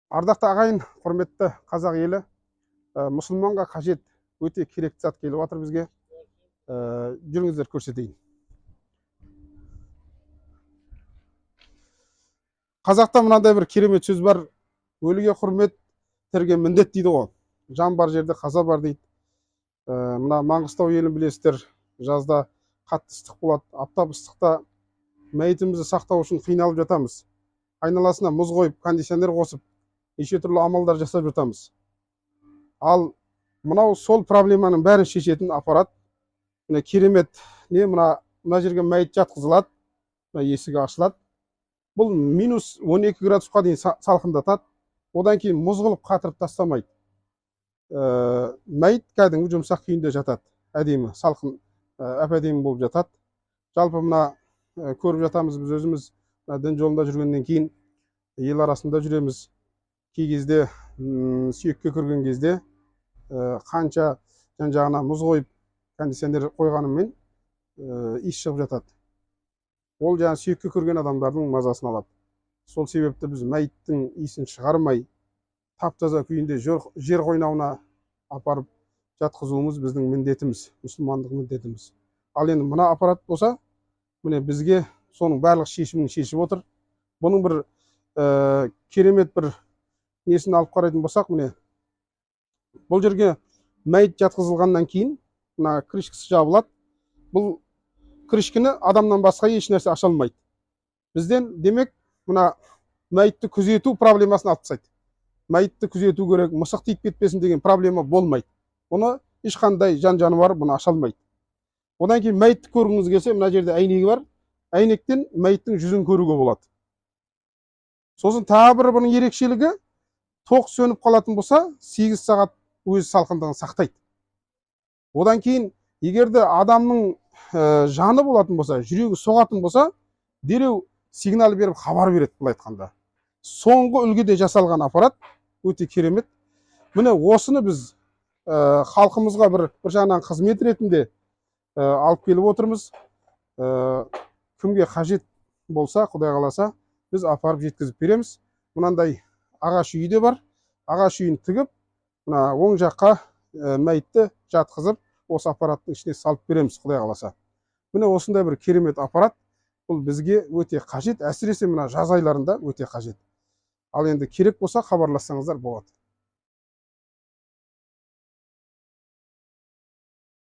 Ардақты ағайын, құрметті қазақ елі, мұсылманға қажет өте керекті зат келіп жатыр бізге. Жүріңіздер көрсетейін. Қазақта мынандай бір керемет сөз бар: өліге құрмет, тіріге міндет дейді ғой. Жан бар жерде қаза бар дейді. Мына Маңғыстау елін білесіздер, жазда қатты ыстық болады, аптап ыстықта мәйітімізді сақтау үшін қиналып жатамыз. Айналасына мұз қойып, кондиционер қосып, неше түрлі амалдар жасап жатамыз. Ал мынау сол проблеманың бәрін шешетін аппарат. Міне керемет. Мына жерге мәйіт жатқызылады, есігі ашылады. Бұл минус 12 градусқа дейін салқындатады. Одан кейін мұз қылып қатырып тастамайды. Мәйіт кәдімгі жұмсақ күйінде жатады. Әдемі, салқын, әп-әдемі болып жатады. Жалпы мына көріп жатамыз, біз өзіміз дін жолында жүргеннен кейін ел арасында жүреміз. Кей кезде сүйекке кірген кезде қанша жан-жағына мұз қойып, кондиционер қойғанымен иіс шығып жатады. Ол жаңа сүйекке кірген адамдардың мазасын алады. Сол себепті біз мәйіттің иісін шығармай, тап-таза күйінде жер қойнауына апарып жатқызуымыз біздің міндетіміз, мұсылмандық міндетіміз. Ал енді мына аппарат болса, міне бізге соның барлық шешімін шешіп отыр. Бұның бір керемет бір несін алып қарайтын болсақ, міне бұл жерге мәйіт жатқызылғаннан кейін мына крышкасы жабылады. Бұл крышканы адамнан басқа еш нәрсе аша алмайды. Бізден демек мына мәйітті күзету проблемасын алып тастайды. Мәйітті күзету керек, мысық тиіп кетпесін деген проблема болмайды. Бұны ешқандай жан-жануар бұны аша алмайды. Одан кейін мәйітті көргіңіз келсе, мына жерде әйнегі бар. Әйнектен мәйіттің жүзін көруге болады. Сосын тағы бір бұның ерекшелігі, тоқ сөніп қалатын болса, 8 сағат өз салқындығын сақтайды. Одан кейін, егерде адамның жаны болатын болса, жүрегі соғатын болса, дереу сигнал беріп хабар береді, бұл айтқанда. Соңғы үлгіде жасалған аппарат өте керемет. Міне осыны біз халқымызға бір жағынан қызмет ретінде алып келіп отырмыз. Кімге қажет болса, Құдай қаласа, біз апарып жеткізіп береміз. Мынандай ағаш үйі де бар. Ағаш үйін тігіп, мына оң жаққа мәйітті жатқызып, осы аппараттың ішіне салып береміз, Құдай қаласа. Міне осындай бір керемет аппарат. Бұл бізге өте қажет, әсіресе мына жаз айларында өте қажет. Ал енді керек болса хабарлассаңыздар болады.